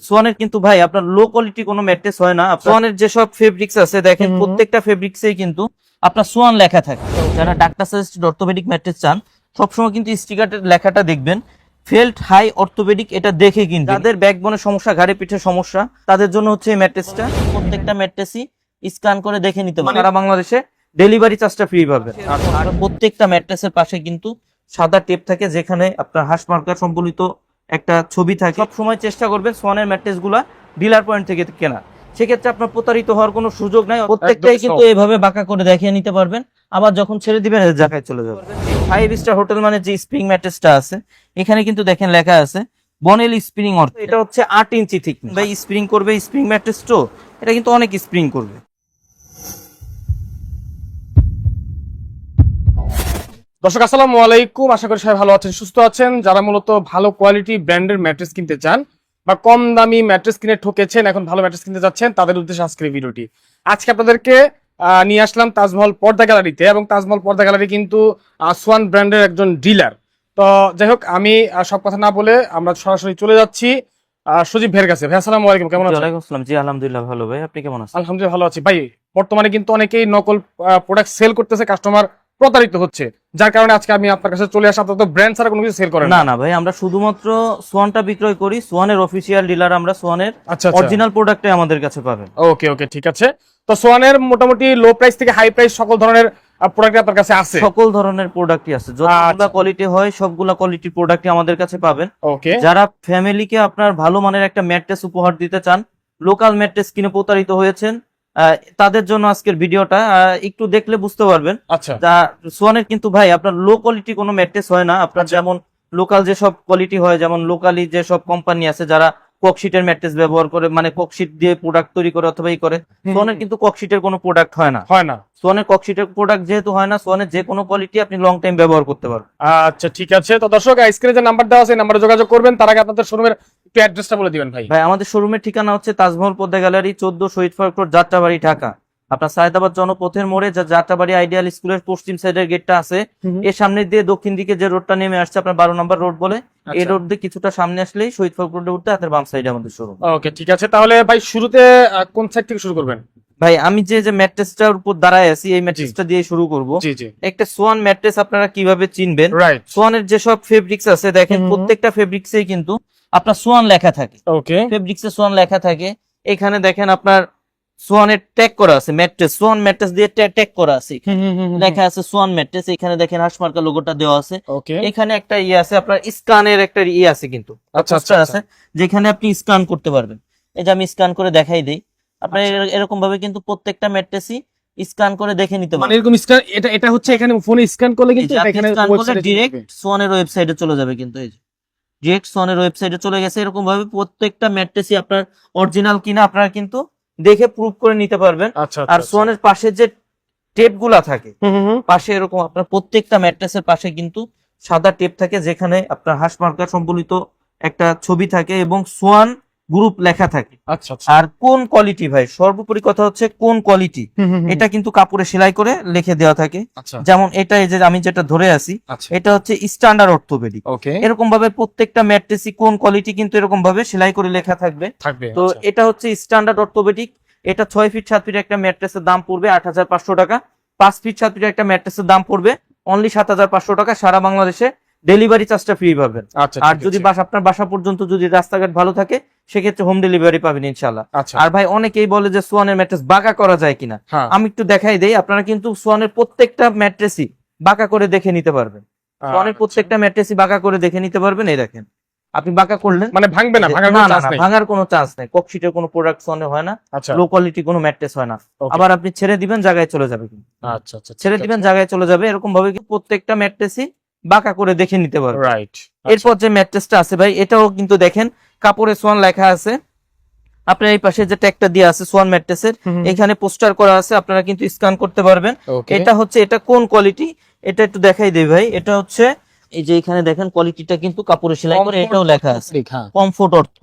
সোয়ানের কিন্তু ভাই আপনার লো কোয়ালিটি কোনো ম্যাট্রেস হয় না। সোয়ানের যেসব ফেব্রিক্স আছে দেখেন প্রত্যেকটা ফেব্রিক্সেই কিন্তু আপনার সোয়ান লেখা থাকে। যারা ডাক্তার সাজেস্টেড অর্থোপেডিক ম্যাট্রেস চান সবসময় কিন্তু স্টিকারের লেখাটা দেখবেন ফেল্ট হাই অর্থোপেডিক, এটা দেখে কিন্তু যাদের ব্যাকবোনের সমস্যা, ঘাড়ে পিঠে সমস্যা, তাদের জন্য হচ্ছে এই ম্যাট্রেসটা। প্রত্যেকটা ম্যাট্রেসই স্ক্যান করে দেখে নিতে পারবেন। সারা বাংলাদেশে ডেলিভারি চার্জটা ফ্রি পাবেন। আর প্রত্যেকটা ম্যাট্রেসের পাশে কিন্তু সাদা টেপ থাকে যেখানে আপনার হাঁস মার্কার সম্বলিত একটা ছবি থাকে। সব সময় চেষ্টা করবেন সোয়ানের ম্যাট্রেস গুলা ডিলার পয়েন্ট থেকে কেনা, সেক্ষেত্রে আপনার প্রতারিত হওয়ার কোনো সুযোগ নাই। প্রত্যেকটাই কিন্তু এইভাবে বাঁকা করে দেখিয়ে নিতে পারবেন, আবার যখন ছেড়ে দিবেন জায়গায় চলে যাবে। 5 স্টার হোটেল মানে যে স্প্রিং ম্যাট্রেসটা আছে এখানে কিন্তু দেখেন লেখা আছে বনেল স্প্রিং অর্থ। এটা হচ্ছে 8 ইঞ্চি থিক ভাই, স্প্রিং করবে। স্প্রিং ম্যাট্রেস তো এটা কিন্তু অনেক স্প্রিং করবে। দর্শক আসসালামু আলাইকুম, আশা করি সবাই ভালো আছেন, সুস্থ আছেন। যারা মূলত ভালো কোয়ালিটি ব্র্যান্ডের ম্যাট্রেস কিনতে চান বা কম দামি ম্যাট্রেস কিনে ঠকেছেন, এখন ভালো ম্যাট্রেস কিনতে যাচ্ছেন, তাদের উদ্দেশ্যে আজকের ভিডিওটি। আজকে আপনাদেরকে নিয়ে আসলাম তাজমহল পর্দা গ্যালারিতে, এবং তাজমহল পর্দা গ্যালারি কিন্তু সোয়ান ব্র্যান্ডের একজন ডিলার। তো যাই হোক, আমি সব কথা না বলে আমরা সরাসরি চলে যাচ্ছি সজীব ভাইয়ের কাছে। ভাই আসসালামু আলাইকুম, কেমন আছেন? ওয়ালাইকুম আসসালাম। জি আলহামদুলিল্লাহ ভালো ভাই, আপনি কেমন আছেন? আলহামদুলিল্লাহ ভালো আছি ভাই। বর্তমানে কিন্তু অনেকেই নকল প্রোডাক্ট সেল করতেছে, কাস্টমার প্রতারিত হচ্ছে, যার কারণে আজকে আমি আপনার কাছে চলে আসা। আপনার তো ব্র্যান্ড ছাড়া কোনো কিছু সেল করেন না? না ভাই, আমরা শুধুমাত্র সোয়ানটা বিক্রয় করি। সোয়ানের অফিসিয়াল ডিলার আমরা। সোয়ানের আচ্ছা, অরিজিনাল প্রোডাক্টে আমাদের কাছে পাবেন। ওকে ওকে, ঠিক আছে। তো সোয়ানের মোটামুটি লো প্রাইস থেকে হাই প্রাইস সকল ধরনের প্রোডাক্ট আপনার কাছে আছে? সকল ধরনের প্রোডাক্টই আছে, যতগুলা কোয়ালিটি হয় সবগুলা কোয়ালিটির প্রোডাক্টই আমাদের কাছে পাবেন। ওকে। যারা ফ্যামিলিকে আপনার ভালো মানের একটা ম্যাট্রেস উপহার দিতে চান, লোকাল ম্যাট্রেস কিনে প্রতারিত হয়েছেন, তাদের জন্য আজকের ভিডিওটা। একটু দেখলে বুঝতে পারবেন। আচ্ছা। সোয়ানের কিন্তু ভাই আপনার লো কোয়ালিটি কোনো ম্যাট্রেস হয় না। আপনার যেমন লোকাল যেসব কোয়ালিটি হয়, যেমন লোকালি যেসব কোম্পানি আছে যারা ককশিটের ম্যাট্রেস ব্যবহার করে, মানে ককশিট দিয়ে প্রোডাক্ট তৈরি করে অথবা ই করে, সোয়ানের কিন্তু ককশিটের কোনো প্রোডাক্ট হয় না। সোয়ানের ককশিটের প্রোডাক্ট যেহেতু হয় না, সোয়ানের যে কোনো কোয়ালিটি আপনি লং টাইম ব্যবহার করতে পারবেন। আচ্ছা ঠিক আছে। তো দর্শক, স্ক্রিনে যে নাম্বার দেওয়া আছে এই নাম্বারে যোগাযোগ করবেন। তার আগে আপনাদের শোরুমের একটু অ্যাড্রেসটা বলে দিবেন ভাই। ভাই আমাদের শোরুমের ঠিকানা হচ্ছে তাজমহল পদ্মা গ্যালারি, 14 শহীদ ফারুক রোড, যাত্রাবাড়ি, ঢাকা। আপনার সায়দাবাদ জনপথের মোড়ে যে যাত্রাবাড়ি আইডিয়াল স্কুলের পশ্চিম সাইডের গেটটা আছে, এর সামনে দিয়ে দক্ষিণ দিকে যে রোডটা নেমে আসছে আপনার 12 নম্বর রোড বলে, এই রোড দিয়ে কিছুটা সামনে আসলেই শহীদ ফারুক রোডে উঠতে হাতের বাম সাইডে আমাদের শোরুম। ওকে ঠিক আছে। তাহলে ভাই শুরুতে কোন সাইড থেকে শুরু করবেন? ভাই আমি যে ম্যাট্রেসটার উপর দাঁড়ায় আছি এই ম্যাট্রেসটা দিয়ে শুরু করব। একটা সোয়ান ম্যাট্রেস আপনারা কিভাবে চিনবেন? সোয়ানের যেসব ফেব্রিক্স আছে দেখেন প্রত্যেকটা ফেব্রিক্সেই কিন্তু আপনার সোয়ান লেখা থাকে। ওকে। ফেব্রিক্সে সোয়ান লেখা থাকে। এখানে দেখেন আপনার সোয়ানের ট্যাগ করা আছে, ম্যাট্রেস সোয়ান ম্যাট্রেস দিয়ে ট্যাগ করা আছে, লেখা আছে সোয়ান ম্যাট্রেস। এখানে দেখেন হাঁস মার্কা লোগোটা দেওয়া আছে। এখানে একটা ইয়ে আছে আপনার স্ক্যানের একটা ইয়ে আছে কিন্তু, আচ্ছা আছে যেখানে আপনি স্ক্যান করতে পারবেন। এই যে আমি স্ক্যান করে দেখাই দেই আপনার, এরকম ভাবে কিন্তু প্রত্যেকটা ম্যাট্রেসই স্ক্যান করে দেখে নিতে পারবেন। মানে এরকম স্ক্যান, এটা হচ্ছে এখানে ফোনে স্ক্যান করলে কিন্তু এখানে ডাইরেক্ট সোয়ানের ওয়েবসাইটে চলে যাবে। কিন্তু এই যে ডিরেক্ট সোয়ানের ওয়েবসাইটে চলে গেছে। এরকম ভাবে প্রত্যেকটা ম্যাট্রেসই আপনার অরিজিনাল কিনা আপনারা কিন্তু দেখে প্রুফ করে নিতে পারবেন। আর সোয়ানের পাশে যে টেপ গুলা থাকে পাশে, এরকম আপনার প্রত্যেকটা ম্যাট্রেসের পাশে কিন্তু সাদা টেপ থাকে যেখানে আপনার হাঁস মার্কার সম্বলিত একটা ছবি থাকে এবং সোয়ান গ্রুপ লেখা থাকে। আর কোন কোয়ালিটি ভাই, সর্বোপরি কথা হচ্ছে কোন কোয়ালিটি, এটা কিন্তু কাপড়ে সেলাই করে লিখে দেওয়া থাকে। যেমন এটা এই যে আমি যেটা ধরে আছি, এটা হচ্ছে স্ট্যান্ডার্ড অর্থোপেডিক। এরকম ভাবে প্রত্যেকটা ম্যাট্রেসই কোন কোয়ালিটি কিন্তু এরকম ভাবে সেলাই করে লেখা থাকবে। তো এটা হচ্ছে স্ট্যান্ডার্ড অর্থোপেডিক। এটা 6 ফিট 7 ফিট একটা ম্যাট্রেসের দাম পড়বে 8,500 টাকা। 5 ফিট 7 ফিট একটা ম্যাট্রেসের দাম পড়বে অনলি 7,500 টাকা। সারা বাংলাদেশে ডেলিভারি চার্জটা ফ্রি পাবেন। আর যদি আপনার বাসা পর্যন্ত যদি রাস্তাঘাট ভালো থাকে সেক্ষেত্রে হোম ডেলিভারি পাবেন ইনশাআল্লাহ। আর ভাই অনেকেই বলে যে সোয়ানের ম্যাট্রেস বাঁকা করা যায় কিনা, আমি একটু দেখাই দেই। আপনারা কিন্তু সোয়ানের প্রত্যেকটা ম্যাট্রেসই বাঁকা করে দেখে নিতে পারবেন। সোয়ানের প্রত্যেকটা ম্যাট্রেসই বাঁকা করে দেখে নিতে পারবেন। এই দেখেন আপনি বাঁকা করলেন মানে ভাঙবে না? ভাঙার কোনো চান্স নেই। ককশিটের কোনো প্রোডাক্ট সোয়ানে হয় না, লো কোয়ালিটি কোনো ম্যাট্রেস হয় না। আবার আপনি ছেড়ে দিবেন জায়গায় চলে যাবে। ছেড়ে দিবেন জায়গায় চলে যাবে। এরকম ভাবে প্রত্যেকটা ম্যাট্রেসই বাঁকা করে দেখে নিতে পারবেন। এরপর যে ম্যাট্রেসটা আছে ভাই, এটাও কিন্তু দেখেন কাপড়ে সোয়ান লেখা আছে। আপনার এই পাশে যে ট্যাগটা দেওয়া আছে সোয়ান ম্যাট্রেসের, এখানে পোস্টার করা আছে, আপনারা কিন্তু স্ক্যান করতে পারবেন। এটা হচ্ছে, এটা কোন কোয়ালিটি এটা একটু দেখাই দেই ভাই। এটা হচ্ছে এই যে এখানে দেখেন কোয়ালিটিটা কিন্তু কাপড়ে সেলাই করে এটাও লেখা আছে কমফোর্ট অর্থ।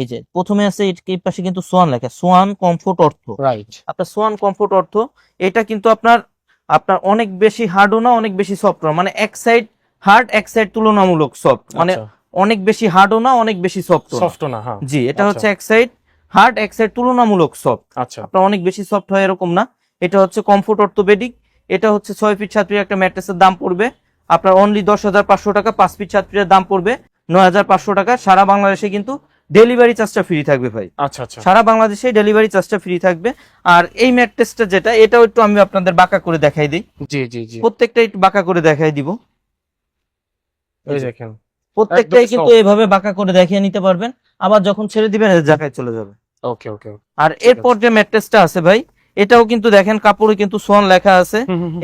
এই যে প্রথমে আছে এই পাশে কিন্তু সোয়ান লেখা, সোয়ান কমফোর্ট অর্থ। আপনার সোয়ান কমফোর্ট অর্থ, এটা কিন্তু আপনার অনেক বেশি হার্ডও না, অনেক বেশি সফট না, মানে এক সাইড হার্ড এক সাইড তুলনামূলক সফট। মানে অনেক বেশি হার্ডও না, অনেক বেশি সফটও না। হ্যাঁ জি, এটা হচ্ছে এক সাইড হার্ড, এক সাইড তুলনামূলক সফট। আচ্ছা, আপনার অনেক বেশি সফট হয় এরকম না। এটা হচ্ছে কমফোর্ট অর্থোপেডিক। এটা হচ্ছে 6 ফিট 7 ফিট একটা ম্যাট্রেসের দাম পড়বে আপনার অনলি 10,500 টাকা। 5 ফিট 7 ফিটের দাম পড়বে 9,500 টাকা। সারা বাংলাদেশে কিন্তু ডেলিভারি চার্জটা ফ্রি থাকবে ভাই। আচ্ছা আচ্ছা, সারা বাংলাদেশে ডেলিভারি চার্জটা ফ্রি থাকবে। আর এই ম্যাট্রেসটা যেটা, এটাও একটু আমি আপনাদের বাঁকা করে দেখাই দিই। জি জি জি, প্রত্যেকটা একটু বাঁকা করে দেখাই দিব। এই দেখেন প্রত্যেকটাই একদম কিন্তু soft। এইভাবে বাঁকা করে দেখিয়ে নিতে পারবেন, আবার যখন ছেড়ে দিবেন এর জায়গায় চলে যাবে। ওকে ওকে। আর এরপর যে ম্যাট্রেসটা আছে ভাই, এটাও কিন্তু দেখেন কাপড়ে কিন্তু সোয়ান লেখা আছে।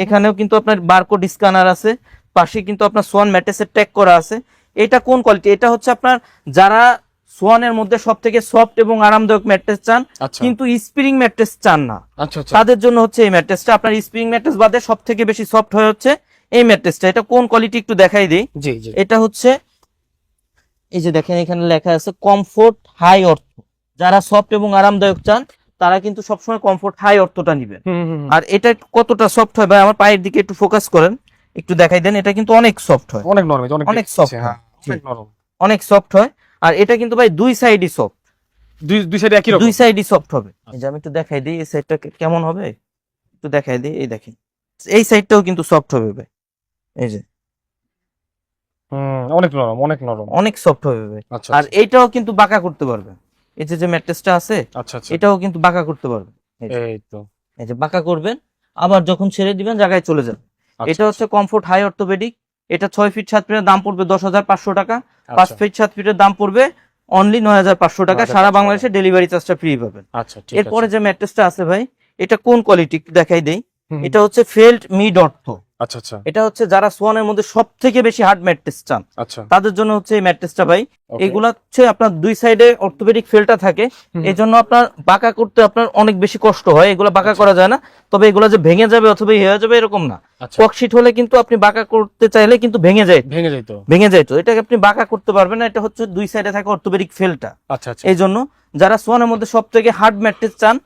এখানেও কিন্তু আপনার বারকোড স্ক্যানার আছে, পাশে কিন্তু আপনার সোয়ান ম্যাট্রেসের ট্যাগ করা আছে। এটা কোন কোয়ালিটি? এটা হচ্ছে আপনার যারা সোয়ানের মধ্যে সব থেকে সফট এবং আরামদায়ক ম্যাট্রেস চান, আচ্ছা কিন্তু স্প্রিং ম্যাট্রেস চান না, আচ্ছা আচ্ছা, তাদের জন্য হচ্ছে এই ম্যাট্রেসটা। আপনার স্প্রিং ম্যাট্রেস বাদে সব থেকে বেশি সফট হয়ে হচ্ছে এই ম্যাট্রেসটা। এটা কোন কোয়ালিটি একটু দেখাই দিই। জি জি, এটা হচ্ছে এই যে দেখেন এখানে লেখা আছে কমফোর্ট হাই অর্থ। যারা সফট এবং আরামদায়ক চান তারা কিন্তু সবসময় কমফোর্ট হাই অর্থটা নিবেন। আর এটা কতটা সফট হয় ভাই, আমার পায়ের দিকে একটু ফোকাস করেন, একটু দেখাই দেন। এটা কিন্তু অনেক সফট হয়, অনেক নরম, অনেক সফট, হ্যাঁ অনেক নরম, অনেক সফট হয়। আর এটা কিন্তু ভাই দুই সাইডই সফট, দুই সাইডে একই রকম, দুই সাইডই সফট হবে। এই যে আমি একটু দেখাই দিই এই সাইডটা কেমন হবে, একটু দেখাই দিই। এই দেখেন এই সাইডটাও কিন্তু সফট হবে ভাই, এই যে অনেক নরম, অনেক নরম, অনেক সফট হবে ভাই। আচ্ছা আর এইটাও কিন্তু বাঁকা করতে পারবেন, এই যে যে ম্যাট্রেসটা আছে আচ্ছা আচ্ছা, এটাও কিন্তু বাঁকা করতে পারবেন। এই তো এই যে বাঁকা করবেন, আবার যখন ছেড়ে দিবেন জায়গায় চলে যাবে। এটা হচ্ছে কমফোর্ট হাই অর্থোপেডিক। এটা 6 ফিট 7 ফিটের দাম পড়বে 10,500 টাকা। 5 ফিট 7 ফিটের দাম পড়বে অনলি 9,500 টাকা। সারা বাংলাদেশে ডেলিভারি চার্জটা ফ্রি পাবেন। আচ্ছা ঠিক আছে। এরপরে যে ম্যাট্রেসটা আছে ভাই, এটা কোন কোয়ালিটি একটু দেখাই দেই। হুম, এটা হচ্ছে ফেল্ট মিড অর্থ। আচ্ছা আচ্ছা এটা হচ্ছে যারা সোয়ানের মধ্যে সব থেকে বেশি হার্ড ম্যাট্রেস চান আচ্ছা, তাদের জন্য হচ্ছে এই ম্যাট্রেসটা ভাই। okay, এগুলা হচ্ছে আপনার দুই সাইডে অর্থোপেডিক ফেলটা থাকে, এই জন্য আপনার বাঁকা করতে আপনার অনেক বেশি কষ্ট হয়। এগুলা বাঁকা করা যায় না, তবে এগুলা যে ভেঙে যাবে অথবা হয়ে যাবে এরকম না। আচ্ছা, ককশিট হলে কিন্তু আপনি বাঁকা করতে চাইলে কিন্তু ভেঙে যায়, ভেঙে যায় তো, ভেঙে যায় তো, এটাকে আপনি বাঁকা করতে পারবেন না। এটা হচ্ছে দুই সাইডে থাকে অর্থোপেডিক ফেলটা। আচ্ছা আচ্ছা, এই জন্য যারা সোয়ানের মধ্যে সব থেকে হার্ড ম্যাট্রেস চান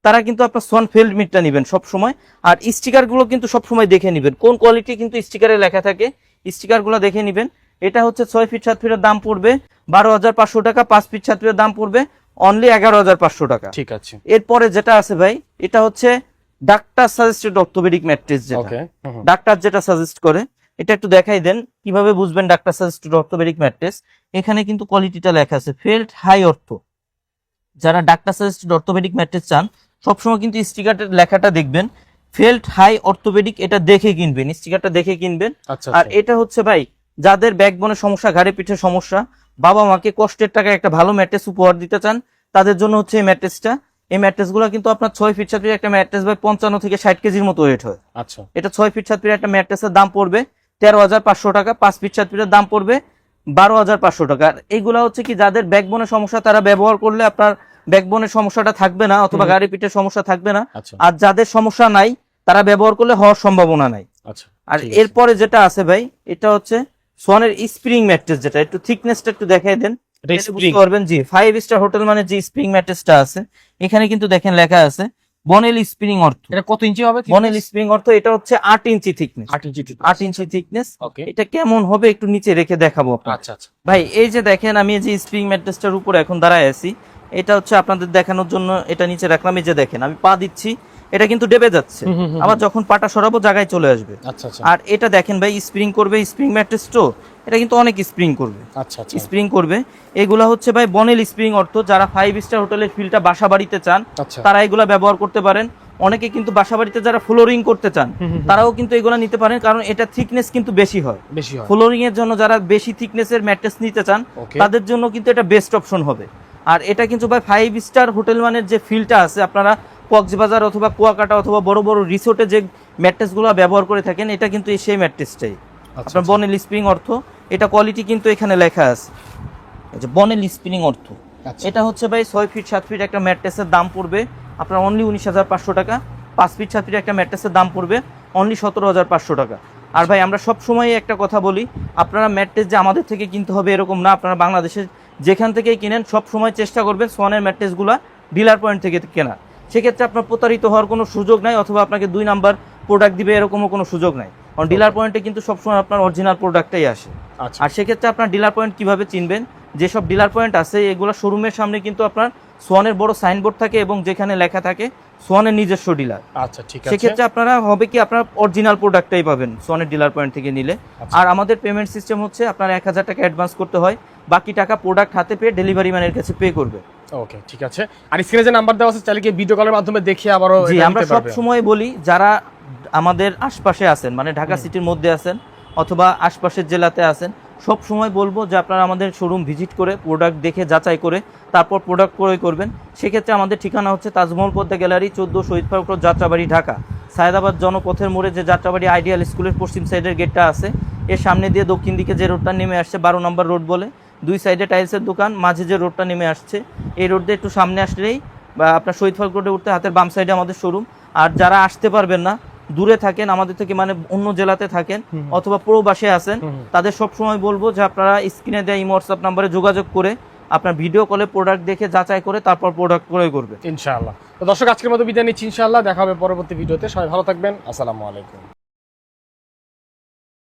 তারা কিন্তু আপনার সোয়ান ফেল্ড মিটটা নেবেন সব সময়। আর স্টিকার গুলো কিন্তু সব সময় দেখে নেবেন, কোন কোয়ালিটি কিন্তু স্টিকারে লেখা থাকে, স্টিকার গুলো দেখে নেবেন। এটা হচ্ছে 6 ফিট 7 ফিটের দাম পড়বে 12,500 টাকা। 5 ফিট 7 ফিটের দাম পড়বে অনলি 11,500 টাকা। ঠিক আছে। এরপরে যেটা আছে ভাই, এটা হচ্ছে ডাক্তার সাজেস্টেড অর্থোপেডিক ম্যাট্রেস, যেটা ওকে, ডাক্তার যেটা সাজেস্ট করে। এটা একটু দেখাই দেন কিভাবে বুঝবেন ডাক্তার সাজেস্টেড অর্থোপেডিক ম্যাট্রেস। এখানে কিন্তু কোয়ালিটিটা লেখা আছে ফেল্ট হাই অর্থ। যারা ডাক্তার সাজেস্টেড অর্থোপেডিক ম্যাট্রেস চান সবসময় কিন্তু স্টিকারের লেখাটা দেখবেন ফেল্ট হাই অর্থোপেডিক, এটা দেখে কিনবেন, স্টিকারটা দেখে কিনবেন। আচ্ছা, আর এটা হচ্ছে ভাই যাদের ব্যাকবোনের সমস্যা, ঘাড়ে পিঠে সমস্যা, বাবা মাকে কষ্টের টাকায় একটা ভালো ম্যাট্রেস উপহার দিতে চান, তাদের জন্য হচ্ছে এই ম্যাট্রেসটা। এই ম্যাট্রেসগুলো কিন্তু আপনার 6 ফিট 7 ফিট একটা ম্যাট্রেস ভাই 55 থেকে 60 কেজির মতো ওয়েট হয়। আচ্ছা, এটা 6 ফিট 7 ফিট একটা ম্যাট্রেসের দাম পড়বে 13,500 টাকা। 5 ফিট 7 ফিটের দাম পড়বে 12,500 টাকা। আর এইগুলা হচ্ছে কি যাদের ব্যাকবোনের সমস্যা তারা ব্যবহার করলে আপনার ব্যাকবোনের সমস্যাটা থাকবে না অথবা গাড়ি পিঠের সমস্যা থাকবে না। আচ্ছা আর যাদের সমস্যা নাই তারা ব্যবহার করলে হওয়ার সম্ভাবনা নাই। আচ্ছা, আর ঠিক আছে। এরপরে যেটা আছে ভাই, এটা হচ্ছে সোয়ানের স্প্রিং ম্যাট্রেস, যেটা একটু থিকনেসটা একটু দেখাই দেন, এটা এতে spring? বুঝতে পারবেন। জি, 5 স্টার হোটেল মানে যে স্প্রিং ম্যাট্রেসটা আছে এখানে কিন্তু দেখেন লেখা আছে বনেল স্প্রিং অর্থ। এটা কত ইঞ্চি হবে? বনেল স্প্রিং অর্থ এটা হচ্ছে 8 ইঞ্চি থিকনেস, 8 ইঞ্চি, 8 ইঞ্চি থিকনেস। ওকে, এটা কেমন হবে একটু নিচে রেখে দেখাবো আপনাকে। আচ্ছা আচ্ছা, ভাই এই যে দেখেন আমি এই যে স্প্রিং ম্যাট্রেসটার উপর এখন দাঁড়ায় আছি, এটা হচ্ছে আপনাদের দেখানোর জন্য এটা নিচে রাখলাম। এই যে দেখেন আমি পা দিচ্ছি, এটা কিন্তু ডেবে যাচ্ছে, আবার যখন পাটা সরাবো জায়গায় চলে আসবে। আচ্ছা আচ্ছা, আর এটা দেখেন ভাই স্প্রিং করবে, স্প্রিং ম্যাট্রেস তো এটা কিন্তু অনেক স্প্রিং করবে, আচ্ছা আচ্ছা, স্প্রিং করবে। এগুলা হচ্ছে ভাই বনেল স্প্রিং অর্থ। যারা 5 স্টার হোটেলের ফিলটা বাসা বাড়িতে চান আচ্ছা, তারা এগুলা ব্যবহার করতে পারেন। অনেকে কিন্তু বাসা বাড়িতে যারা ফ্লোরিং করতে চান তারাও কিন্তু এগুলা নিতে পারেন, কারণ এটা থিকনেস কিন্তু বেশি হয়। বেশি হয়, ফ্লোরিং এর জন্য যারা বেশি থিকনেসের ম্যাট্রেস নিতে চান Okay. তাদের জন্য কিন্তু এটা বেস্ট অপশন হবে। আর এটা কিন্তু ভাই 5 স্টার হোটেল মানের যে ফিলটা আছে, আপনারা কক্সবাজার অথবা কুয়াকাটা অথবা বড় বড় রিসোর্টে যে ম্যাট্রেসগুলো ব্যবহার করে থাকেন এটা কিন্তু সেই ম্যাট্রেসটাই আপনার বনেল স্প্রিং অর্থ। এটা কোয়ালিটি কিন্তু এখানে লেখা আছে, এই যে বনেল স্প্রিং অর্থ। আচ্ছা। এটা হচ্ছে ভাই 6 ফিট 7 ফিট একটা ম্যাট্রেসের দাম পড়বে আপনার অনলি 19,500 টাকা। 5 ফিট 7 ফিট একটা ম্যাট্রেসের দাম পড়বে অনলি 17,500 টাকা। আর ভাই আমরা সব সময় একটা কথা বলি, আপনারা ম্যাট্রেস যে আমাদের থেকে কিনতে হবে এরকম না, আপনারা বাংলাদেশের যেখান থেকেই কিনেন সব সময় চেষ্টা করবেন সোয়ানের ম্যাট্রেসগুলা ডিলার পয়েন্ট থেকে কেনা। সেক্ষেত্রে আপনার প্রতারিত হওয়ার কোনো সুযোগ নাই, অথবা আপনাকে 2 নাম্বার প্রোডাক্ট দিবে এরকমও কোনো সুযোগ নাই। কারণ ডিলার পয়েন্টে কিন্তু সবসময় আপনার অরিজিনাল প্রোডাক্টটাই আসে। আচ্ছা আর সেক্ষেত্রে আপনার ডিলার পয়েন্ট কিভাবে চিনবেন, যেসব ডিলার পয়েন্ট আছে এগুলো শোরুমের সামনে কিন্তু আপনার সোয়ানের বড় সাইনবোর্ড থাকে এবং যেখানে লেখা থাকে সোয়ানের নিজস্ব ডিলার। আচ্ছা ঠিক আছে। সেক্ষেত্রে আপনারা হবে কি আপনার অরিজিনাল প্রোডাক্টটাই পাবেন সোয়ানের ডিলার পয়েন্ট থেকে নিলে। আচ্ছা। আর আমাদের পেমেন্ট সিস্টেম হচ্ছে আপনার 1000 টাকা অ্যাডভান্স করতে হয়, বাকি টাকা প্রোডাক্ট হাতে পেয়ে ডেলিভারি ম্যানের কাছে পে করবে। ওকে ঠিক আছে। আর স্ক্রিনে যে নাম্বার দেওয়া আছে চাইলে কি ভিডিও কলের মাধ্যমে দেখে আবারও জি, এটা আমরা নিতে সব পারবে? সময় বলি যারা আমাদের আশপাশে আছেন, মানে ঢাকা সিটির মধ্যে আছেন অথবা আশপাশের জেলাতে আছেন, সব সময় বলবো যে আপনারা আমাদের শোরুম ভিজিট করে প্রোডাক্ট দেখে যাচাই করে তারপর প্রোডাক্ট ক্রয় করবেন। সেক্ষেত্রে আমাদের ঠিকানা হচ্ছে তাজমহল পদ্মা গ্যালারি 14 শহীদ পার্ক রোড, যাত্রাবাড়ি, ঢাকা। সায়েদাবাদ জনপথের মোড়ে যে যাত্রাবাড়ি আইডিয়াল স্কুলের পশ্চিম সাইডের গেটটা আছে, এর সামনে দিয়ে দক্ষিণ দিকে যে রোডটা নেমে আসছে 12 নম্বর রোড বলে, দুই সাইডে টাইলসের দোকান, মাঝে যে রোডটা নেমে আসছে এই রোড দিয়ে একটু সামনে আসলেই বা আপনার শহীদ পার্ক রোডে উঠতে হাতের বাম সাইডে আমাদের শোরুম। আর যারা আসতে পারবেন না, দূরে থাকেন আমাদের থেকে, মানে অন্য জেলাতে থাকেন অথবা প্রবাসে আছেন, তাদের সব সময় বলবো যে আপনারা স্ক্রিনে দেওয়া হোয়াটসঅ্যাপ নাম্বারে যোগাযোগ করে আপনার ভিডিও কলে প্রোডাক্ট দেখে যাচাই করে তারপর প্রোডাক্ট ক্রয় করবে ইনশাআল্লাহ। তো দর্শক আজকের মতো বিদায় নিচ্ছি, ইনশাআল্লাহ দেখা হবে পরবর্তী ভিডিওতে। সবাই ভালো থাকবেন, আসসালামু আলাইকুম।